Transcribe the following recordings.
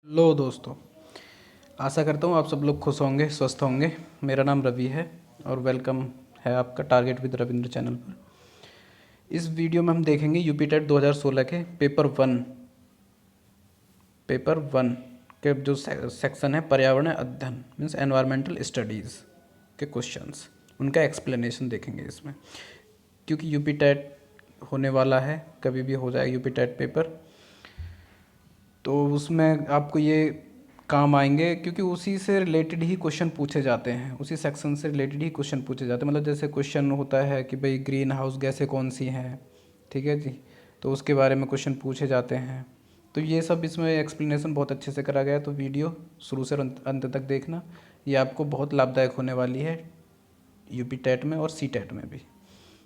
लो दोस्तों, आशा करता हूँ आप सब लोग खुश होंगे, स्वस्थ होंगे। मेरा नाम रवि है और वेलकम है आपका टारगेट विद रविंद्र चैनल पर। इस वीडियो में हम देखेंगे यूपी टेट 2016 के पेपर वन के जो सेक्शन है पर्यावरण अध्ययन मीन्स एनवायरमेंटल स्टडीज़ के क्वेश्चंस, उनका एक्सप्लेनेशन देखेंगे इसमें। क्योंकि यूपी टेट होने वाला है, कभी भी हो जाए यूपी टेट पेपर, तो उसमें आपको ये काम आएंगे क्योंकि उसी से रिलेटेड ही क्वेश्चन पूछे जाते हैं, उसी सेक्शन से रिलेटेड ही क्वेश्चन पूछे जाते हैं। मतलब जैसे क्वेश्चन होता है कि भाई ग्रीन हाउस गैसें कौन सी हैं, ठीक है जी, तो उसके बारे में क्वेश्चन पूछे जाते हैं। तो ये सब इसमें एक्सप्लेनेशन बहुत अच्छे से करा गया है, तो वीडियो शुरू से अंत तक देखना, ये आपको बहुत लाभदायक होने वाली है यूपी टेट में और सी टेट में भी।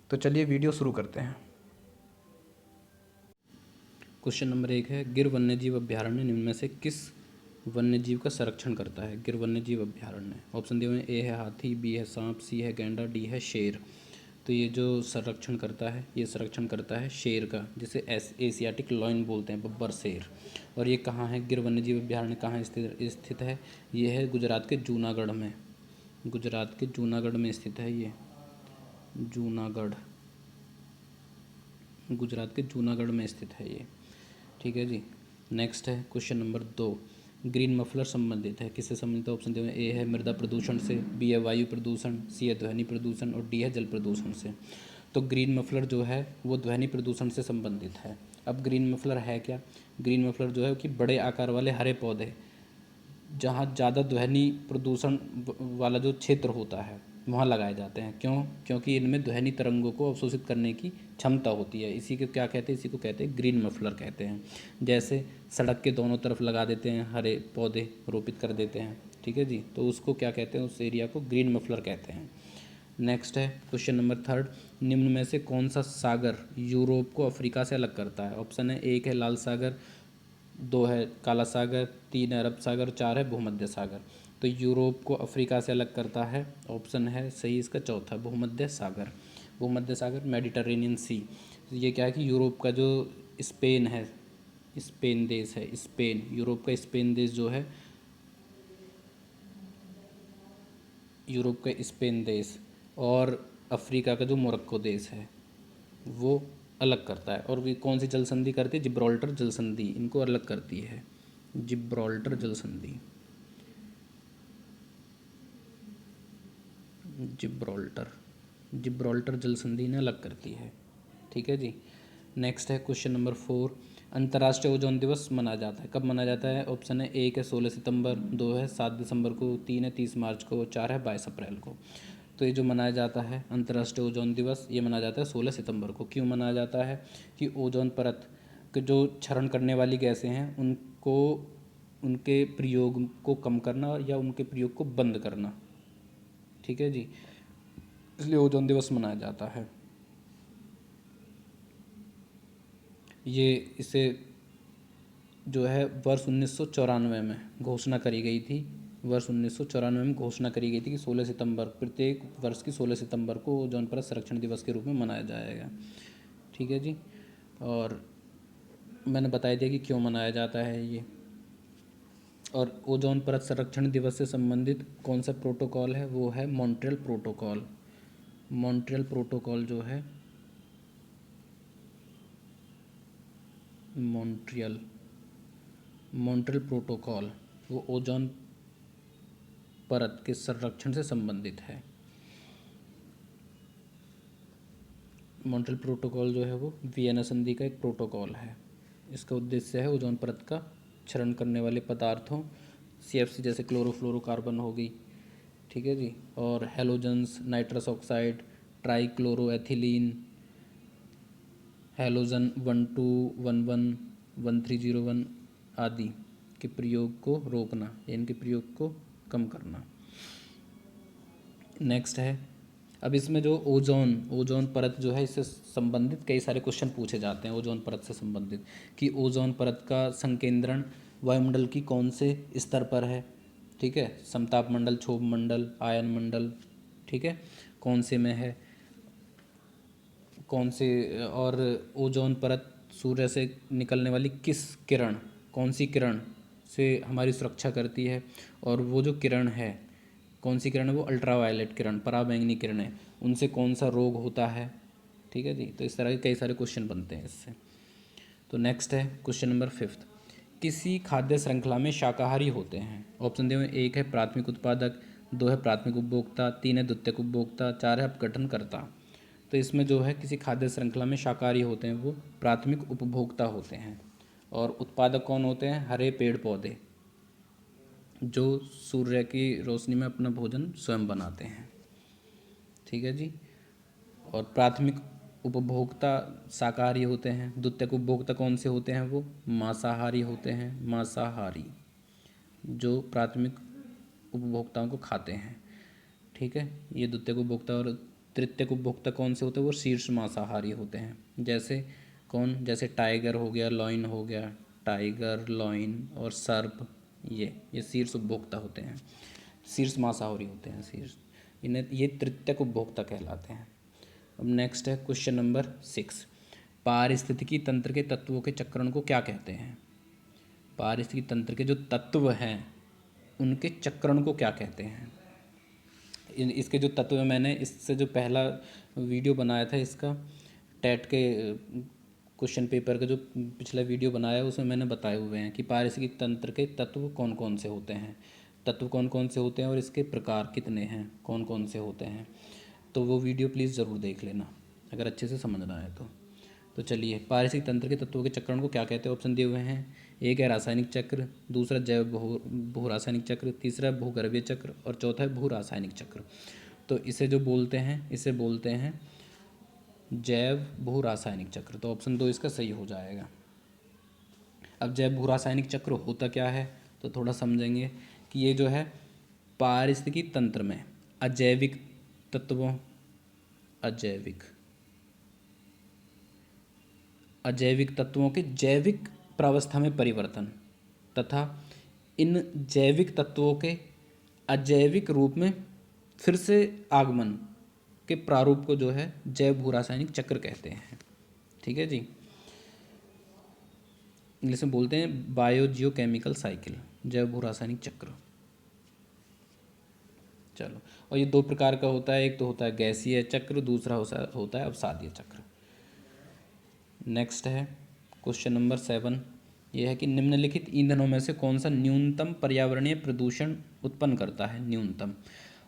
तो चलिए वीडियो शुरू करते हैं। क्वेश्चन नंबर 1 है, गिर वन्यजीव अभ्यारण्य निम्न में से किस वन्यजीव का संरक्षण करता है? गिर वन्यजीव अभ्यारण्य ऑप्शन दिए हुए हैं, ए है हाथी, बी है सांप, सी है गैंडा, डी है शेर। तो ये जो संरक्षण करता है, ये संरक्षण करता है शेर का, जिसे एशियाटिक लॉयन बोलते हैं, बब्बर शेर। और ये कहाँ है, गिर वन्यजीव अभ्यारण्य कहाँ स्थित है? ये है गुजरात के जूनागढ़ में, गुजरात के जूनागढ़ में स्थित है ये, जूनागढ़, गुजरात के जूनागढ़ में स्थित है ये, ठीक है जी। नेक्स्ट है क्वेश्चन नंबर 2, ग्रीन मफलर संबंधित है, किससे संबंधित है? ऑप्शन दिए हुए हैं, ए है मृदा प्रदूषण से, बी है वायु प्रदूषण, सी है ध्वनि प्रदूषण और डी है जल प्रदूषण से। तो ग्रीन मफलर जो है वो ध्वनि प्रदूषण से संबंधित है। अब ग्रीन मफलर है क्या? ग्रीन मफलर जो है कि बड़े आकार वाले हरे पौधे, जहाँ ज़्यादा ध्वनि प्रदूषण वाला जो क्षेत्र होता है वहाँ लगाए जाते हैं। क्यों? क्योंकि इनमें ध्वनि तरंगों को अवशोषित करने की क्षमता होती है। इसी को क्या कहते हैं? इसी को कहते हैं ग्रीन मफलर कहते हैं। जैसे सड़क के दोनों तरफ लगा देते हैं हरे पौधे, रोपित कर देते हैं, ठीक है जी, तो उसको क्या कहते हैं? उस एरिया को ग्रीन मफलर कहते हैं। नेक्स्ट है क्वेश्चन नंबर 3, निम्न में से कौन सा सागर यूरोप को अफ्रीका से अलग करता है? ऑप्शन है, 1 है लाल सागर, 2 है काला सागर, 3 है अरब सागर, 4 है भूमध्य सागर। तो यूरोप को अफ्रीका से अलग करता है, ऑप्शन है सही इसका चौथा, भूमध्य सागर। भूमध्य सागर, मेडिटरेनियन सी। ये क्या है कि यूरोप का जो स्पेन है, स्पेन देश है, स्पेन, यूरोप का स्पेन देश जो है, यूरोप का स्पेन देश और अफ्रीका का जो मोरक्को देश है वो अलग करता है। और वे कौन सी जल संधि करती है? जिब्राल्टर जल संधि इनको अलग करती है, जिब्राल्टर जल संधि, जिब्राल्टर, जिब्राल्टर जल संधि ने अलग करती है, ठीक है जी। नेक्स्ट है क्वेश्चन नंबर 4, अंतर्राष्ट्रीय ओजोन दिवस मनाया जाता है, कब मनाया जाता है? ऑप्शन है, 1 है 16 सितंबर, 2 है 7 दिसंबर को, 3 है 30 मार्च को, 4 है 22 अप्रैल को। तो ये जो मनाया जाता है अंतर्राष्ट्रीय ओजोन दिवस, ये मनाया जाता है 16 सितंबर को। क्यों मनाया जाता है? कि ओजोन परत के जो क्षरण करने वाली गैसें हैं उनको, उनके प्रयोग को कम करना या उनके प्रयोग को बंद करना, ठीक है जी, इसलिए ओजोन दिवस मनाया जाता है। ये इसे जो है वर्ष 1994 में घोषणा करी गई थी, वर्ष 1994 में घोषणा करी गई थी कि 16 सितंबर, प्रत्येक वर्ष की 16 सितंबर को ओजोन परत संरक्षण दिवस के रूप में मनाया जाएगा, ठीक है जी। और मैंने बता दिया कि क्यों मनाया जाता है ये। और ओजोन परत संरक्षण दिवस से संबंधित कौन सा प्रोटोकॉल है? वो है मॉन्ट्रियल प्रोटोकॉल। मॉन्ट्रियल प्रोटोकॉल जो है, मॉन्ट्रियल, मॉन्ट्रियल प्रोटोकॉल वो ओजोन परत के संरक्षण से संबंधित है। मॉन्ट्रियल प्रोटोकॉल जो है वो वियना संधि का एक प्रोटोकॉल है। इसका उद्देश्य है ओजोन परत का क्षरण करने वाले पदार्थों, CFC जैसे क्लोरोफ्लोरोकार्बन हो गई, ठीक है जी, और हेलोजन्स, नाइट्रस ऑक्साइड, ट्राईक्लोरोएथिलीन, हेलोजन 1211, 1301 आदि के प्रयोग को रोकना या इनके प्रयोग को कम करना। नेक्स्ट है, अब इसमें जो ओजोन परत जो है, इससे संबंधित कई सारे क्वेश्चन पूछे जाते हैं ओजोन परत से संबंधित, कि ओजोन परत का संकेंद्रण वायुमंडल की कौन से स्तर पर है, ठीक है, समताप मंडल, क्षोभ मंडल, आयन मंडल, ठीक है, कौन से में है, कौन से, और ओजोन परत सूर्य से निकलने वाली किस किरण, कौन सी किरण से हमारी सुरक्षा करती है। और वो जो किरण है, कौन सी किरण है, वो अल्ट्रावायलेट किरण, पराबैंगनी किरणें, उनसे कौन सा रोग होता है। ठीक है जी, तो इस तरह के कई सारे क्वेश्चन बनते हैं इससे। तो नेक्स्ट है क्वेश्चन नंबर 5। किसी खाद्य श्रृंखला में शाकाहारी होते हैं। ऑप्शन दिए हुए, 1 है प्राथमिक उत्पादक, 2 है प्राथमिक उपभोक्ता, 3 है द्वितीयक उपभोक्ता, 4 है अपघटनकर्ता। तो इसमें जो है किसी खाद्य श्रृंखला में शाकाहारी होते हैं वो प्राथमिक उपभोक्ता होते हैं। और उत्पादक कौन होते हैं, हरे पेड़ पौधे जो सूर्य की रोशनी में अपना भोजन स्वयं बनाते हैं। ठीक है जी। और प्राथमिक उपभोक्ता शाकाहारी होते हैं। द्वितीयक उपभोक्ता कौन से होते हैं, वो मांसाहारी होते हैं, मांसाहारी जो प्राथमिक उपभोक्ताओं को खाते हैं। ठीक है, ये द्वितीयक उपभोक्ता। और तृतीयक उपभोक्ता कौन से होते हैं, वो शीर्ष मांसाहारी होते हैं। जैसे कौन, जैसे टाइगर हो गया, लॉइन हो गया, टाइगर, लॉइन और सर्प, ये शीर्ष उपभोक्ता होते हैं, शीर्ष मांसाहारी होते हैं, शीर्ष, इन्हें ये तृतीयक उपभोक्ता कहलाते हैं। अब नेक्स्ट है क्वेश्चन नंबर 6। पारिस्थितिकी तंत्र के तत्वों के चक्रण को क्या कहते हैं। पारिस्थितिकी तंत्र के जो तत्व हैं उनके चक्रण को क्या कहते हैं। इसके जो तत्व हैं, मैंने इससे जो पहला वीडियो बनाया था इसका, टेट के क्वेश्चन पेपर का जो पिछला वीडियो बनाया है उसमें मैंने बताए हुए हैं कि पारिस्थितिकी तंत्र के तत्व कौन कौन से होते हैं, तत्व कौन कौन से होते हैं और इसके प्रकार कितने हैं, कौन कौन से होते हैं। तो वो वीडियो प्लीज़ ज़रूर देख लेना अगर अच्छे से समझना है तो चलिए, पारिस्थितिक तंत्र के तत्वों के चक्रण को क्या कहते हैं। ऑप्शन दिए हुए हैं, 1 है रासायनिक चक्र, दूसरा जैव भू रासायनिक चक्र, तीसरा भूगर्भीय चक्र और चौथा है भू रासायनिक चक्र। तो इसे जो बोलते हैं, इसे बोलते हैं जैव भू रासायनिक चक्र। तो ऑप्शन 2 इसका सही हो जाएगा। अब जैव भू रासायनिक चक्र होता क्या है तो थोड़ा समझेंगे कि ये जो है पारिस्थितिकी तंत्र में अजैविक तत्वों, अजैविक तत्वों के जैविक प्रावस्था में परिवर्तन तथा इन जैविक तत्वों के अजैविक रूप में फिर से आगमन के प्रारूप को जो है जैव भू रासायनिक चक्र कहते हैं। ठीक है जी, इंग्लिश में बोलते हैं बायोजियोकेमिकल साइकिल, जैव भू रासायनिक चक्र। चलो, और ये 2 प्रकार का होता है, एक तो होता है गैसीय चक्र, दूसरा होता है अवसादीय चक्र। नेक्स्ट है क्वेश्चन नंबर 7। यह है कि निम्नलिखित ईंधनों में से कौन सा न्यूनतम पर्यावरणीय प्रदूषण उत्पन्न करता है, न्यूनतम।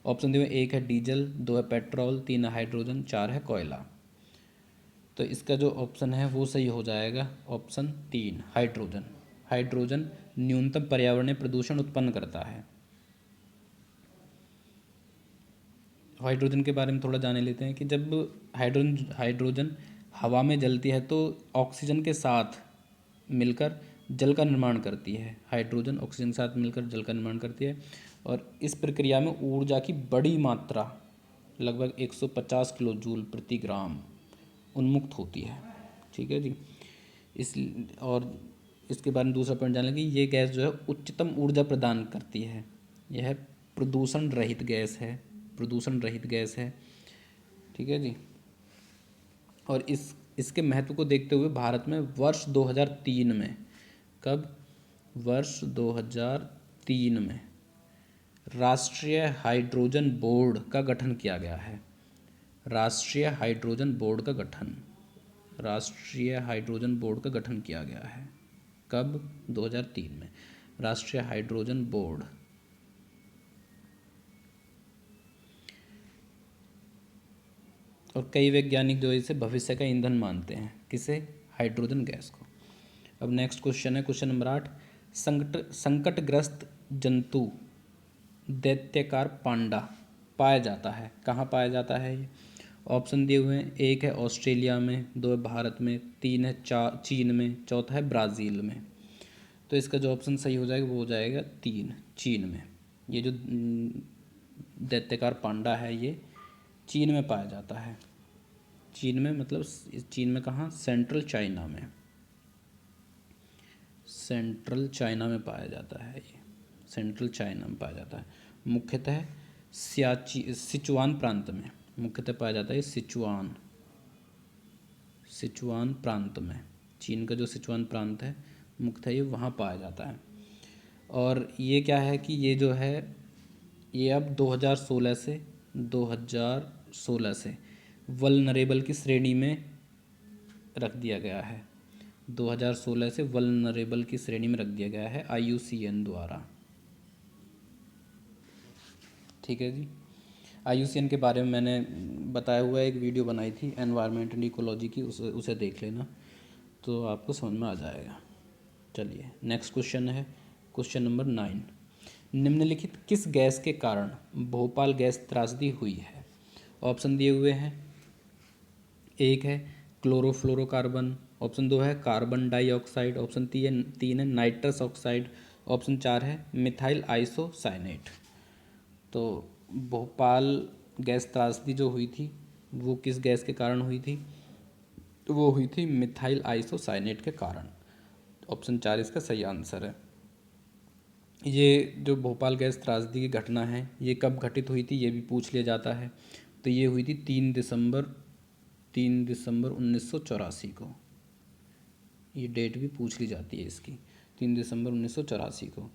ऑप्शन दिए 1 है डीजल, 2 है पेट्रोल, 3 है हाइड्रोजन, 4 है कोयला। तो इसका जो ऑप्शन है वो सही हो जाएगा, ऑप्शन 3 हाइड्रोजन। हाइड्रोजन न्यूनतम पर्यावरणीय प्रदूषण उत्पन्न करता है। हाइड्रोजन के बारे में थोड़ा जान लेते हैं कि जब हाइड्रोजन हवा में जलती है तो ऑक्सीजन के साथ मिलकर जल का निर्माण करती है। हाइड्रोजन ऑक्सीजन के साथ मिलकर जल का निर्माण करती है और इस प्रक्रिया में ऊर्जा की बड़ी मात्रा लगभग 150 किलो जूल प्रति ग्राम उन्मुक्त होती है। ठीक है जी। इस और इसके बारे में दूसरा पॉइंट जान लें कि ये गैस जो है उच्चतम ऊर्जा प्रदान करती है। यह प्रदूषण रहित गैस है, प्रदूषण रहित गैस है। ठीक है जी। और इसके महत्व को देखते हुए भारत में वर्ष 2003 में, कब, वर्ष 2003 में राष्ट्रीय हाइड्रोजन बोर्ड का गठन किया गया है। राष्ट्रीय हाइड्रोजन बोर्ड का गठन, राष्ट्रीय हाइड्रोजन बोर्ड का गठन किया गया है। कब, 2003 में राष्ट्रीय हाइड्रोजन बोर्ड। और कई वैज्ञानिक जो इसे भविष्य का ईंधन मानते हैं, किसे, हाइड्रोजन गैस को। अब नेक्स्ट क्वेश्चन है क्वेश्चन नंबर 8। संकटग्रस्त जंतु दैत्याकार पांडा पाया जाता है, कहाँ पाया जाता है ये। ऑप्शन दिए हुए हैं, 1 है ऑस्ट्रेलिया में, 2 है भारत में, 3 है चीन में, चौथा है ब्राज़ील में। तो इसका जो ऑप्शन सही हो जाएगा वो हो जाएगा 3, चीन में। ये जो दैत्याकार पांडा है ये चीन में पाया जाता है। चीन में मतलब चीन में कहाँ, सेंट्रल चाइना में, सेंट्रल चाइना में पाया जाता है ये, सेंट्रल चाइना में पाया जाता है। मुख्यतः सिचुआन प्रांत में मुख्यतः पाया जाता है। सिचुआन प्रांत में, चीन का जो सिचुआन प्रांत है मुख्यतः ये वहाँ पाया जाता है। और ये क्या है कि ये जो है ये अब 2016 से वल्नरेबल की श्रेणी में रख दिया गया है। 2016 से वल्नरेबल की श्रेणी में रख दिया गया है IUCN द्वारा। ठीक है जी। IUCN के बारे में मैंने बताया हुआ है, एक वीडियो बनाई थी एनवायरनमेंट एंड इकोलॉजी की, उसे देख लेना तो आपको समझ में आ जाएगा। चलिए नेक्स्ट क्वेश्चन है क्वेश्चन नंबर 9। निम्नलिखित किस गैस के कारण भोपाल गैस त्रासदी हुई है? ऑप्शन दिए हुए हैं। एक है क्लोरोफ्लोरोकार्बन, ऑप्शन 2 है कार्बन डाइऑक्साइड, ऑप्शन 3 है नाइट्रस ऑक्साइड, ऑप्शन 4 है मिथाइल आइसोसाइनेट। तो भोपाल गैस त्रासदी जो हुई थी वो किस गैस के कारण हुई थी? तो वो हुई थी मिथाइल आइसोसाइनेट के कारण। ऑप्शन 4 इसका सही आंसर है। ये जो भोपाल गैस त्रासदी की घटना है ये कब घटित हुई थी ये भी पूछ लिया जाता है। तो ये हुई थी 3 दिसंबर 1984 को। ये डेट भी पूछ ली जाती है इसकी, 3 दिसंबर 1984 को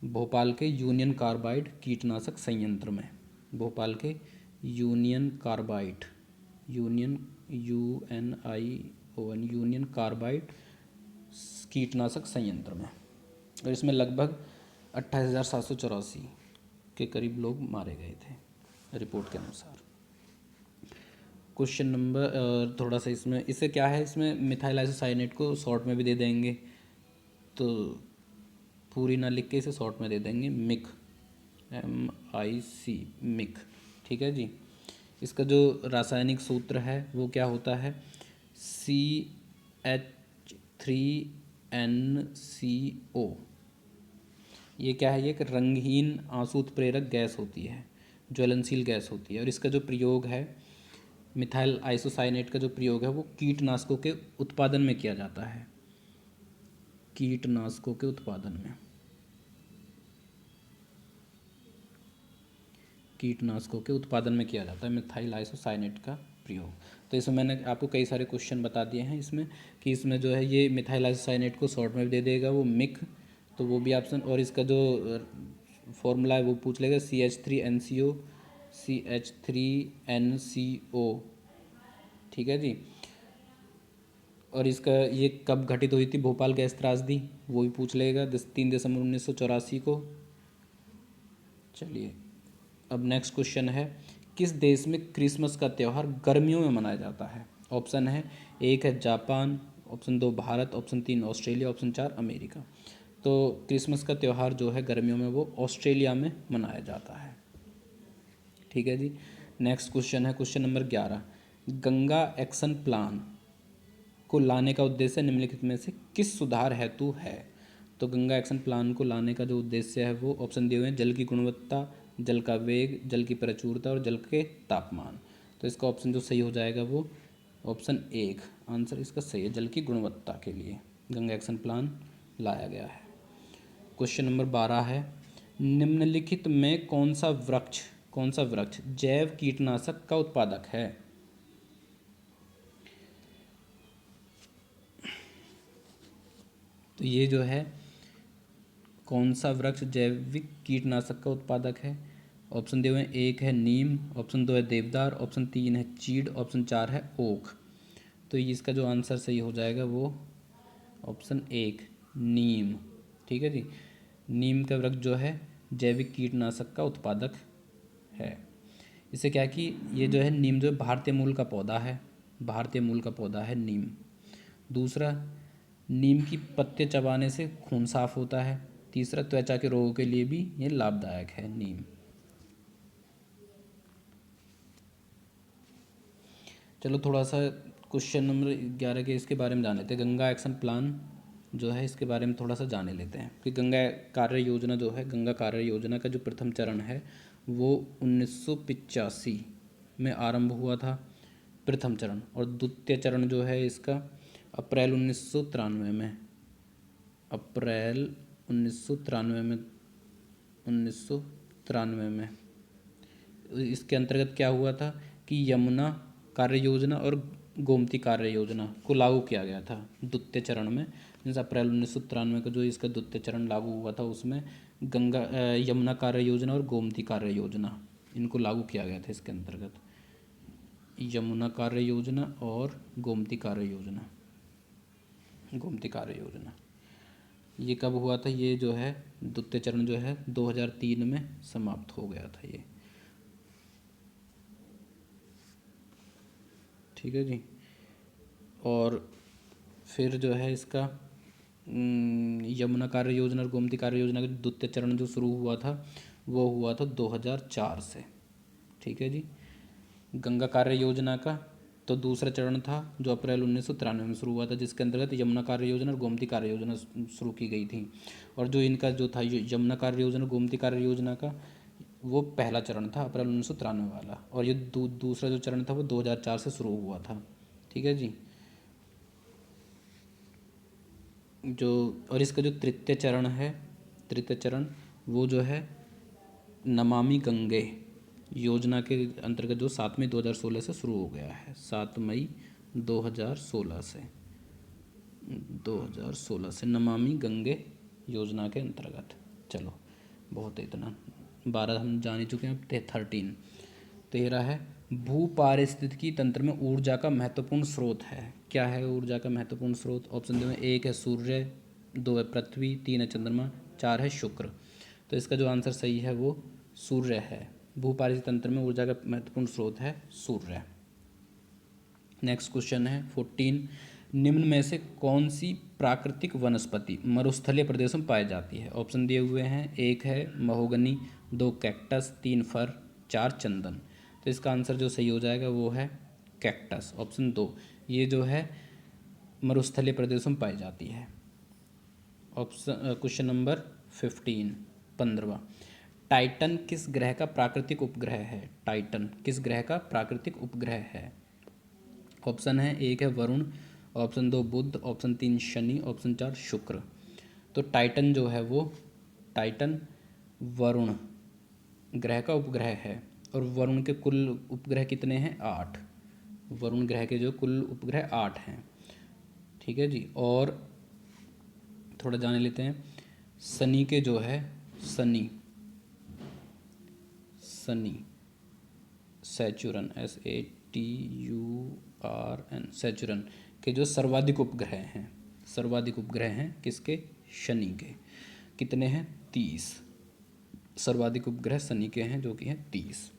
भोपाल के यूनियन कार्बाइड कीटनाशक संयंत्र में, भोपाल के यूनियन कार्बाइड यूनियन कार्बाइड कीटनाशक संयंत्र में। और इसमें लगभग 28,784 के करीब लोग मारे गए थे रिपोर्ट के अनुसार। क्वेश्चन नंबर थोड़ा सा इसमें इससे क्या है, इसमें मिथाइल आइसोसाइनेट को शॉर्ट में भी दे देंगे, तो पूरी ना लिख के इसे शॉर्ट में दे देंगे मिक, MIC मिक। ठीक है जी। इसका जो रासायनिक सूत्र है वो क्या होता है? CH3NCO। ये क्या है? ये एक रंगहीन आंसू उत्प्रेरक गैस होती है, ज्वलनशील गैस होती है। और इसका जो प्रयोग है मिथाइल आइसोसाइनेट का जो प्रयोग है वो कीटनाशकों के उत्पादन में किया जाता है, कीटनाशकों के उत्पादन में, कीटनाशकों के उत्पादन में किया जाता है मिथाइल आइसोसाइनेट का प्रयोग। तो इसमें मैंने आपको कई सारे क्वेश्चन बता दिए हैं इसमें कि इसमें जो है ये मिथाइल आइसोसाइनेट को शॉर्ट में भी दे देगा वो मिक, तो वो भी ऑप्शन। और इसका जो फॉर्मूला है वो पूछ लेगा CH3NCO। ठीक है जी। और इसका ये कब घटित हुई थी भोपाल गैस त्रासदी वो भी पूछ लेगा 3 दिसंबर 1984 को। चलिए अब नेक्स्ट क्वेश्चन है किस देश में क्रिसमस का त्यौहार गर्मियों में मनाया जाता है? ऑप्शन है, एक है Japan, option 2 Bharat, option 3 Australia, option 4 America. तो क्रिसमस का त्यौहार जो है गर्मियों में वो ऑस्ट्रेलिया में मनाया जाता है। ठीक है जी। नेक्स्ट क्वेश्चन है question number 11। Ganga action plan को लाने का उद्देश्य निम्नलिखित में से किस सुधार हेतु है? तो गंगा एक्शन प्लान को लाने का जो उद्देश्य है वो ऑप्शन दिए हुए हैं, जल की गुणवत्ता, जल का वेग, जल की प्रचुरता और जल के तापमान। तो इसका ऑप्शन जो सही हो जाएगा वो ऑप्शन 1 आंसर इसका सही है, जल की गुणवत्ता के लिए गंगा एक्शन प्लान लाया गया है। क्वेश्चन नंबर 12 है निम्नलिखित में कौन सा वृक्ष जैव कीटनाशक का उत्पादक है? तो ये जो है कौन सा वृक्ष जैविक कीटनाशक का उत्पादक है? ऑप्शन दिए हुए हैं, एक है नीम, ऑप्शन 2 है देवदार, ऑप्शन 3 है चीड़, ऑप्शन 4 है ओक। तो इसका जो आंसर सही हो जाएगा वो ऑप्शन 1 नीम। ठीक है जी। नीम का वृक्ष जो है जैविक कीटनाशक का उत्पादक है। इससे क्या है कि ये जो है नीम जो है भारतीय मूल का पौधा है, भारतीय मूल का पौधा है नीम। दूसरा, नीम की पत्ते चबाने से खून साफ होता है। तीसरा, त्वचा के रोगों के लिए भी ये लाभदायक है नीम। चलो थोड़ा सा क्वेश्चन नंबर 11 के इसके बारे में जान लेते हैं। गंगा एक्शन प्लान जो है इसके बारे में थोड़ा सा जान लेते हैं कि गंगा कार्य योजना जो है, गंगा कार्य योजना का जो प्रथम चरण है वो 1985 में आरंभ हुआ था, प्रथम चरण। और द्वितीय चरण जो है इसका अप्रैल 1993 में, अप्रैल 1993 में 1993 में इसके अंतर्गत क्या हुआ था कि यमुना कार्य योजना और गोमती कार्य योजना को लागू किया गया था द्वितीय चरण में। मीन्स अप्रैल 1993 को जो इसका द्वितीय चरण लागू हुआ था उसमें गंगा यमुना कार्य योजना और गोमती कार्य योजना इनको लागू किया गया था इसके अंतर्गत। यमुना कार्य योजना और गोमती कार्य योजना, गोमती कार्य योजना ये कब हुआ था? ये जो है द्वितीय चरण जो है 2003 में समाप्त हो गया था ये। ठीक है जी। और फिर जो है इसका यमुना कार्य योजना और गोमती कार्य योजना का द्वितीय चरण जो शुरू हुआ था वो हुआ था 2004 से। ठीक है जी। गंगा कार्य योजना का तो दूसरा चरण था जो अप्रैल 1993 में शुरू हुआ था, जिसके अंतर्गत यमुना कार्य योजना और गोमती कार्य योजना शुरू की गई थी। और जो इनका जो था यमुना कार्य योजना गोमती कार्य योजना का वो पहला चरण था अप्रैल 1993 वाला, और ये दूसरा जो चरण था वो 2004 से शुरू हुआ था। ठीक है जी। जो और इसका जो तृतीय चरण है, तृतीय चरण वो जो है नमामि गंगे योजना के अंतर्गत जो 7 मई 2016 से शुरू हो गया है। 7 मई 2016 से नमामि गंगे योजना के अंतर्गत। चलो बहुत है, इतना 12 हम जान ही चुके हैं। अब 13 है भू पारिस्थितिकी तंत्र में ऊर्जा का महत्वपूर्ण स्रोत है। क्या है ऊर्जा का महत्वपूर्ण स्रोत? ऑप्शन दे में 1 है सूर्य, 2 है पृथ्वी, 3 है चंद्रमा, 4 है शुक्र। तो इसका जो आंसर सही है वो सूर्य है। भू पारिस्थितिकी तंत्र में ऊर्जा का महत्वपूर्ण स्रोत है सूर्य। नेक्स्ट क्वेश्चन है 14, निम्न में से कौन सी प्राकृतिक वनस्पति मरुस्थलीय प्रदेशों में पाई जाती है? ऑप्शन दिए हुए हैं, 1 है महोगनी, 2 कैक्टस, 3 फर, 4 चंदन। तो इसका आंसर जो सही हो जाएगा वो है कैक्टस, ऑप्शन 2। ये जो है मरुस्थलीय प्रदेशों में पाई जाती है। ऑप्शन क्वेश्चन नंबर 15वां, टाइटन किस ग्रह का प्राकृतिक उपग्रह है? टाइटन किस ग्रह का प्राकृतिक उपग्रह है? ऑप्शन है, 1 है वरुण, ऑप्शन 2 बुध, ऑप्शन 3 शनि, ऑप्शन 4 शुक्र। तो टाइटन जो है वो टाइटन वरुण ग्रह का उपग्रह है, और वरुण के कुल उपग्रह कितने हैं? 8। वरुण ग्रह के जो कुल उपग्रह 8 हैं। ठीक है जी। और थोड़ा जान लेते हैं शनि के जो है शनि सैचुरन SATURN सैचुरन के जो सर्वाधिक उपग्रह हैं किसके? शनि के। कितने हैं? 30 सर्वाधिक उपग्रह शनि के हैं जो कि हैं 30।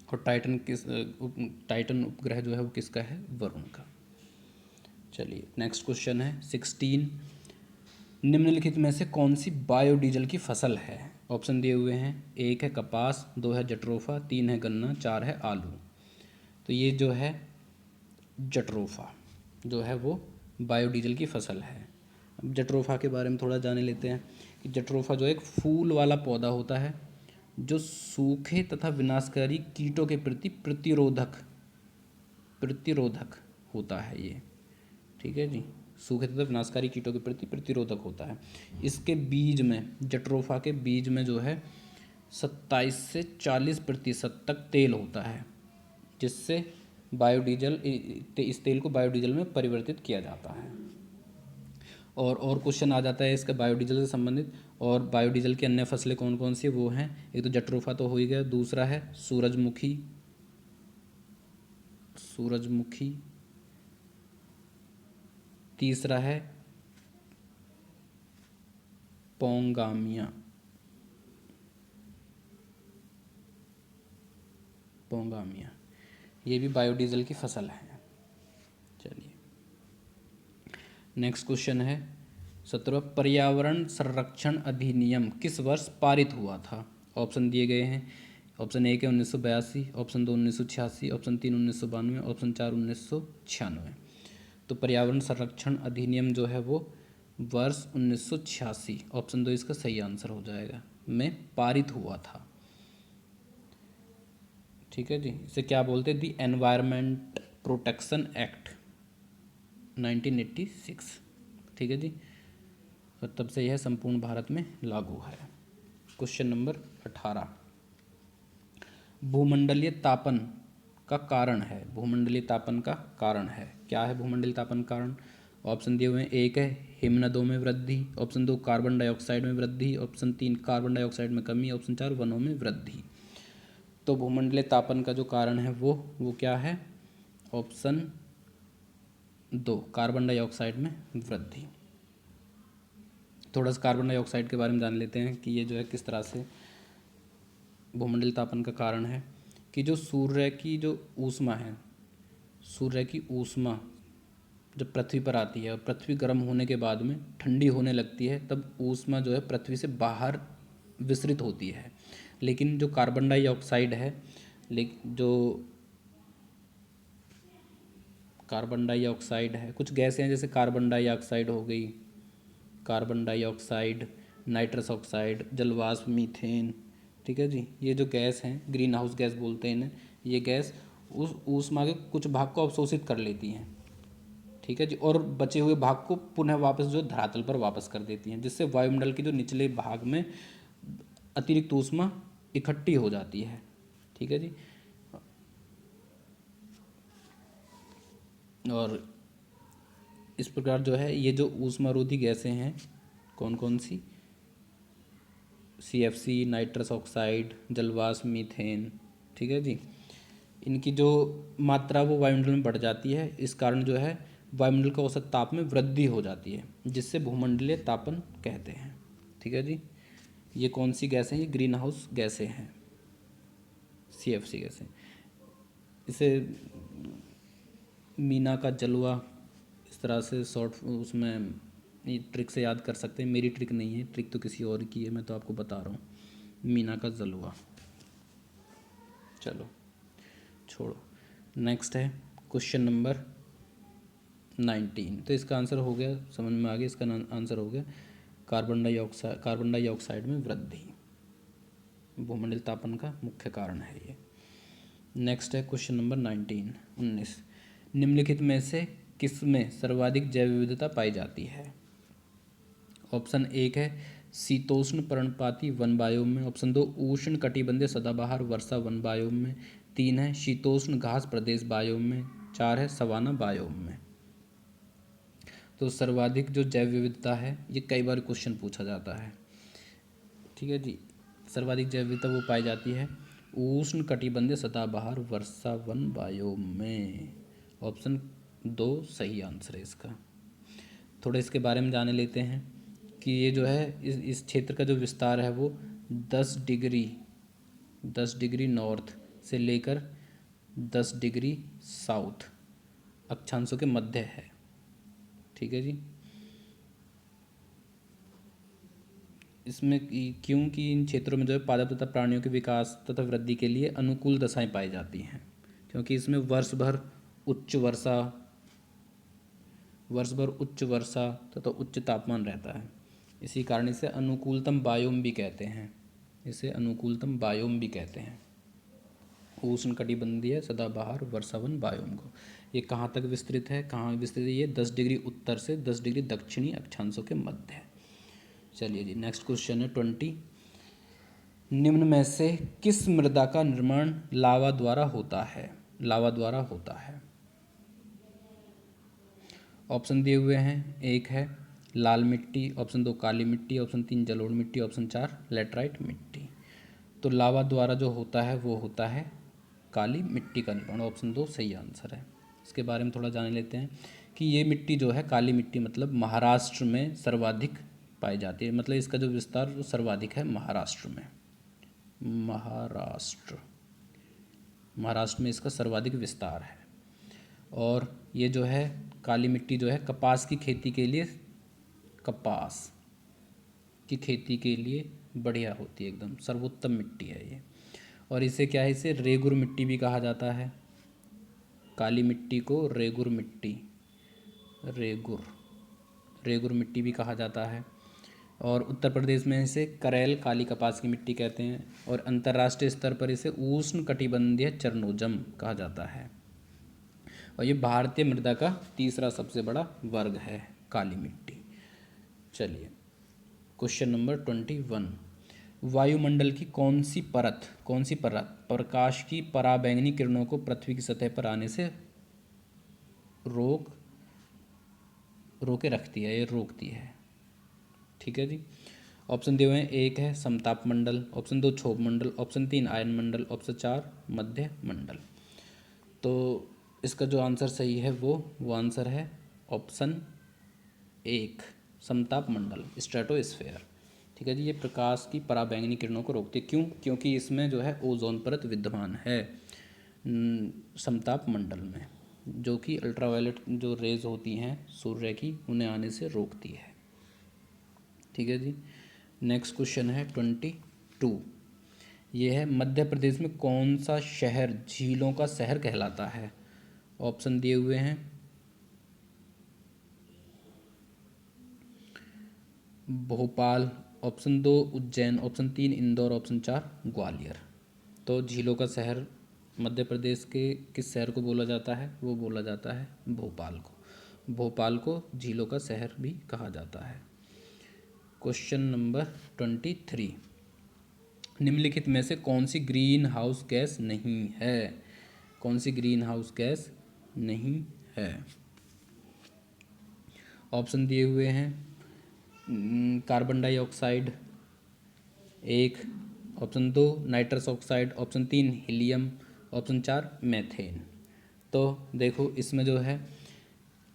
और टाइटन उपग्रह जो है वो किसका है? वरुण का। चलिए नेक्स्ट क्वेश्चन है 16, निम्नलिखित में से कौन सी बायोडीजल की फसल है? ऑप्शन दिए हुए हैं, 1 है कपास, 2 है जट्रोफा, 3 है गन्ना, 4 है आलू। तो ये जो है जट्रोफा जो है वो बायोडीजल की फसल है। अब जट्रोफा के बारे में थोड़ा जान लेते हैं कि जट्रोफा जो एक फूल वाला पौधा होता है जो सूखे तथा विनाशकारी कीटों के प्रति प्रतिरोधक होता है ये। ठीक है जी। सूखे तथा विनाशकारी कीटों के प्रति प्रतिरोधक होता है। इसके बीज में, जट्रोफा के बीज में जो है 27 से 40% तक तेल होता है, जिससे बायोडीजल इस तेल को बायोडीजल में परिवर्तित किया जाता है। और क्वेश्चन आ जाता है इसका बायोडीजल से संबंधित। और बायोडीजल की अन्य फसलें कौन कौन सी वो हैं? एक तो जट्रोफा तो हो ही गया, दूसरा है सूरजमुखी, तीसरा है पोंगामिया, ये भी बायोडीजल की फसल है। चलिए नेक्स्ट क्वेश्चन है 17, पर्यावरण संरक्षण अधिनियम किस वर्ष पारित हुआ था? ऑप्शन दिए गए हैं, ऑप्शन 1 है 1982, ऑप्शन 2 1986, ऑप्शन 3 1992, ऑप्शन 4 1996। तो पर्यावरण संरक्षण अधिनियम जो है वो वर्ष 1986, ऑप्शन 2 इसका सही आंसर हो जाएगा, में पारित हुआ था। ठीक है जी। इसे क्या बोलते हैं? The environment protection act 1986। ठीक है जी। और तब से यह संपूर्ण भारत में लागू है। क्वेश्चन नंबर 18, भूमंडलीय तापन का कारण है। भूमंडलीय तापन का कारण है क्या है? भूमंडलीय तापन कारण ऑप्शन दिए हुए हैं, एक है हिमनदों में वृद्धि, ऑप्शन 2 कार्बन डाइऑक्साइड में वृद्धि, ऑप्शन 3 कार्बन डाइऑक्साइड में कमी, ऑप्शन 4 वनों में वृद्धि। तो भूमंडलीय तापन का जो कारण है वो क्या है? ऑप्शन 2 कार्बन डाइऑक्साइड में वृद्धि। थोड़ा सा कार्बन डाइऑक्साइड के बारे में जान लेते हैं कि ये जो है किस तरह से भूमंडलीय तापन का कारण है। कि जो सूर्य की जो ऊष्मा है, सूर्य की ऊष्मा जब पृथ्वी पर आती है और पृथ्वी गर्म होने के बाद में ठंडी होने लगती है, तब ऊष्मा जो है पृथ्वी से बाहर विसरित होती है। लेकिन जो कार्बन डाइऑक्साइड है, जो कार्बन डाइऑक्साइड है, कुछ गैसें हैं जैसे कार्बन डाइऑक्साइड हो गई, कार्बन डाइऑक्साइड, नाइट्रस ऑक्साइड, जलवाष्प, मीथेन, ठीक है जी, ये जो गैस हैं ग्रीन हाउस गैस बोलते हैं इन्हें, ये गैस उस ऊष्मा के कुछ भाग को अवशोषित कर लेती हैं, ठीक है जी, और बचे हुए भाग को पुनः वापस जो धरातल पर वापस कर देती हैं, जिससे वायुमंडल के जो निचले भाग में अतिरिक्त ऊष्मा इकट्ठी हो जाती है, ठीक है जी। और इस प्रकार जो है ये जो ऊष्मारोधी गैसें हैं कौन कौन सी, CFC, नाइट्रस ऑक्साइड, जलवाष्प, मीथेन, ठीक है जी, इनकी जो मात्रा वो वायुमंडल में बढ़ जाती है। इस कारण जो है वायुमंडल का औसत ताप में वृद्धि हो जाती है, जिससे भूमंडलीय तापन कहते हैं, ठीक है जी। ये कौन सी गैसें हैं? ये ग्रीन हाउस गैसें हैं, CFC गैसें। इसे मीना का जलवा इस तरह से शॉर्ट उसमें ये ट्रिक से याद कर सकते हैं। मेरी ट्रिक नहीं है, ट्रिक तो किसी और की है, मैं तो आपको बता रहा हूँ, मीना का जलवा। चलो छोड़ो, नेक्स्ट है क्वेश्चन नंबर 19। तो इसका आंसर हो गया, समझ में आ गया, इसका आंसर हो गया कार्बन डाइऑक्साइड में वृद्धि भूमंडलीय तापन का मुख्य कारण है ये। नेक्स्ट है क्वेश्चन नंबर 19। निम्नलिखित में से किसमें सर्वाधिक जैव विविधता पाई जाती है? ऑप्शन 1 है शीतोष्ण पर्णपाती वन बायोम में, ऑप्शन 2 उष्ण कटिबंधीय सदाबहार वर्षा वन बायोम में, 3 है शीतोष्ण घास प्रदेश बायोम में, 4 है सवाना बायोम में। तो सर्वाधिक जो जैव विविधता है, ये कई बार क्वेश्चन पूछा जाता है, ठीक है जी। सर्वाधिक जैव विविधता वो पाई जाती है उष्ण कटिबंधीय सदाबहार वर्षा वन बायोम में। ऑप्शन 2 सही आंसर है इसका। थोड़ा इसके बारे में जाने लेते हैं कि ये जो है इस क्षेत्र का जो विस्तार है वो 10 डिग्री नॉर्थ से लेकर 10 डिग्री साउथ अक्षांशों के मध्य है, ठीक है जी। इसमें क्योंकि इन क्षेत्रों में जो है पादप तथा प्राणियों के विकास तथा वृद्धि के लिए अनुकूल दशाएं पाई जाती हैं, क्योंकि इसमें वर्ष भर उच्च वर्षा तथा उच्च तापमान रहता है। इसी कारण इसे अनुकूलतम बायोम भी कहते हैं, इसे अनुकूलतम बायोम भी कहते हैं, उष्ण कटिबंधीय सदाबहार वर्षावन बायोम को। ये कहाँ तक विस्तृत है? कहाँ विस्तृत है ये? 10 डिग्री उत्तर से 10 डिग्री दक्षिणी अक्षांशों के मध्य है। चलिए जी, नेक्स्ट क्वेश्चन है 20। निम्न में से किस मृदा का निर्माण लावा द्वारा होता है? लावा द्वारा होता है। ऑप्शन दिए हुए हैं, 1 है लाल मिट्टी, ऑप्शन 2 काली मिट्टी, ऑप्शन 3 जलोढ़ मिट्टी, ऑप्शन 4 लेटराइट मिट्टी। तो लावा द्वारा जो होता है वो होता है काली मिट्टी का निर्माण, ऑप्शन 2 सही आंसर है। इसके बारे में थोड़ा जान लेते हैं कि ये मिट्टी जो है काली मिट्टी मतलब महाराष्ट्र में सर्वाधिक पाई जाती है, मतलब इसका जो विस्तार जो सर्वाधिक है महाराष्ट्र में, महाराष्ट्र में इसका सर्वाधिक विस्तार है। और ये जो है काली मिट्टी जो है कपास की खेती के लिए बढ़िया होती है, एकदम सर्वोत्तम मिट्टी है ये। और इसे क्या है, इसे रेगुर मिट्टी भी कहा जाता है। काली मिट्टी को रेगुर मिट्टी भी कहा जाता है। और उत्तर प्रदेश में इसे करेल काली कपास की मिट्टी कहते हैं, और अंतर्राष्ट्रीय स्तर पर इसे उष्ण कटिबंधीय चरनोजम कहा जाता है। और ये भारतीय मृदा का तीसरा सबसे बड़ा वर्ग है काली मिट्टी। चलिए क्वेश्चन नंबर 21। वायुमंडल की कौन सी परत प्रकाश की पराबैंगनी किरणों को पृथ्वी की सतह पर आने से रोके रखती है, ये रोकती है। ठीक है जी। ऑप्शन दिए हुए हैं, 1 है समताप मंडल, ऑप्शन 2 क्षोभ मंडल, ऑप्शन 3 आयन मंडल, ऑप्शन 4 मध्य मंडल। तो इसका जो आंसर सही है वो आंसर है ऑप्शन 1 समताप मंडल, स्ट्रेटोस्फेयर। ठीक है जी। ये प्रकाश की पराबैंगनी किरणों को रोकती है। क्यों? क्योंकि इसमें जो है ओजोन परत विद्यमान है समताप मंडल में, जो कि अल्ट्रावायलेट जो रेज होती हैं सूर्य की, उन्हें आने से रोकती है। ठीक है जी। नेक्स्ट क्वेश्चन है 22। ये है, मध्य प्रदेश में कौन सा शहर झीलों का शहर कहलाता है? ऑप्शन दिए हुए हैं, Bhopal, option 2 Ujjain, option 3 Indore, option 4 Gwalior. तो झीलों का शहर मध्य प्रदेश के किस शहर को बोला जाता है? वो बोला जाता है भोपाल को। भोपाल को झीलों का शहर भी कहा जाता है। Question number 23। निम्नलिखित में से कौन सी ग्रीन हाउस गैस नहीं है? कौन सी ग्रीन हाउस गैस नहीं है? ऑप्शन दिए हुए हैं, carbon dioxide 1, option 2 nitrous oxide, option 3 helium, option 4 methane. तो देखो इसमें जो है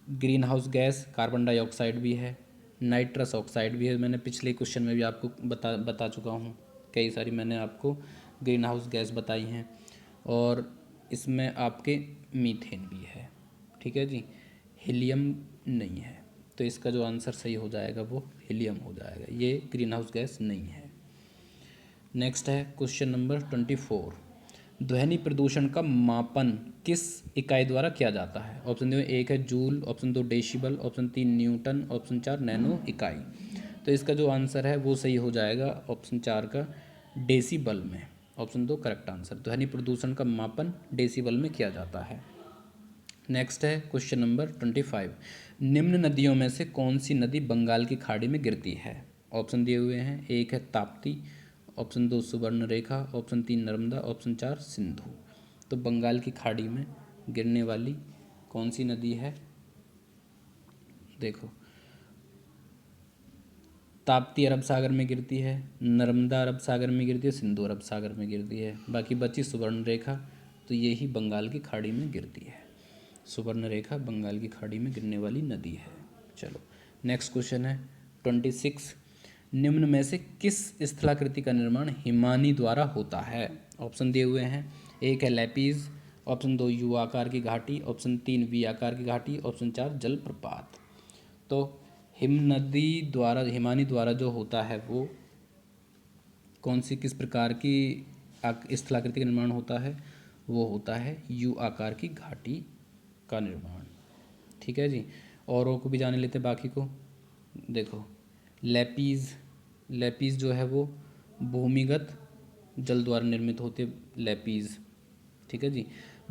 green house gas carbon dioxide भी है, नाइट्रस ऑक्साइड भी है। मैंने पिछले क्वेश्चन में भी आपको बता चुका हूँ, कई सारी मैंने आपको ग्रीन हाउस गैस बताई हैं, और इसमें आपके मीथेन भी है। ठीक है जी। हीलियम नहीं है, तो इसका जो आंसर सही हो जाएगा वो हीलियम हो जाएगा, ये ग्रीन हाउस गैस नहीं है। नेक्स्ट है क्वेश्चन नंबर 24। ध्वनि प्रदूषण का मापन किस इकाई द्वारा किया जाता है? ऑप्शन दो, 1 है joule, option 2 decibel, option 3 Newton, option 4 nano इकाई। तो इसका जो आंसर है वो सही हो जाएगा ऑप्शन 4 का डेसिबल में। Option 2 correct answer. ध्वनि प्रदूषण का मापन डेसिबल में किया जाता है। नेक्स्ट है क्वेश्चन नंबर 25। निम्न नदियों में से कौन सी नदी बंगाल की खाड़ी में गिरती है? ऑप्शन दिए हुए हैं, 1 है Tapti, option 2 Subarnarekha, option 3 Narmada, option 4 Sindhu. तो बंगाल की खाड़ी में गिरने वाली कौन सी नदी है? देखो, ताप्ती अरब सागर में गिरती है, नर्मदा अरब सागर में गिरती है, सिंधु अरब सागर में गिरती है, बाकी बची सुवर्णरेखा, तो ये ही बंगाल की खाड़ी में गिरती है। सुवर्णरेखा बंगाल की खाड़ी में गिरने वाली नदी है। चलो नेक्स्ट क्वेश्चन है 26। निम्न में से किस स्थलाकृति का निर्माण हिमानी द्वारा होता है? ऑप्शन दिए हुए हैं, 1 है लैपीज, ऑप्शन 2 यू आकार की घाटी, ऑप्शन 3 वी आकार की घाटी, ऑप्शन 4 जलप्रपात। तो हिमानी द्वारा जो होता है वो कौन सी किस प्रकार की स्थलाकृति का निर्माण होता है? वो होता है यू आकार की घाटी का निर्माण। ठीक है जी। औरों को भी जाने लेते बाकी को। देखो, लैपीज जो है वो भूमिगत जल द्वारा निर्मित होते लैपीज। ठीक है जी।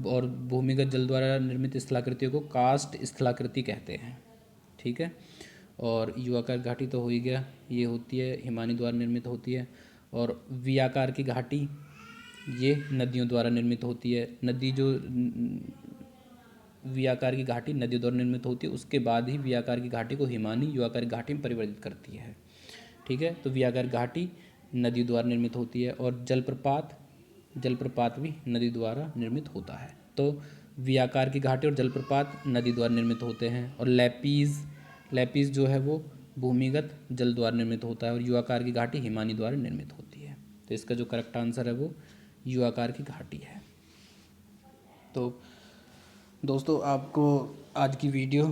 और भूमिगत जल द्वारा निर्मित स्थलाकृतियों को कास्ट स्थलाकृति कहते हैं। ठीक है। और यू आकार घाटी तो हो ही गया, ये होती है हिमानी द्वारा निर्मित होती है। और वी आकार की घाटी ये नदियों द्वारा निर्मित होती है। नदी जो वी आकार की घाटी नदियों द्वारा निर्मित होती है, उसके बाद ही वी आकार की घाटी को हिमानी यू आकार की घाटी में परिवर्तित करती है। ठीक है। तो वी आकार घाटी नदी द्वारा निर्मित होती है, और जलप्रपात भी नदी द्वारा निर्मित होता है। तो वी आकार की घाटी और जलप्रपात नदी द्वारा निर्मित होते हैं, और लैपीज जो है वो भूमिगत जल द्वारा निर्मित होता है, और यू आकार की घाटी हिमानी द्वारा निर्मित होती है। तो इसका जो करेक्ट आंसर है वो यू आकार की घाटी है। तो दोस्तों, आपको आज की वीडियो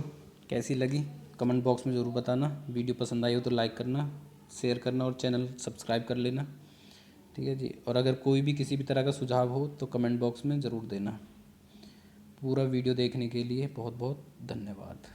कैसी लगी कमेंट बॉक्स में ज़रूर बताना। वीडियो पसंद आई हो तो लाइक करना, शेयर करना और चैनल सब्सक्राइब कर लेना। ठीक है जी। और अगर कोई भी किसी भी तरह का सुझाव हो तो कमेंट बॉक्स में ज़रूर देना। पूरा वीडियो देखने के लिए बहुत बहुत धन्यवाद।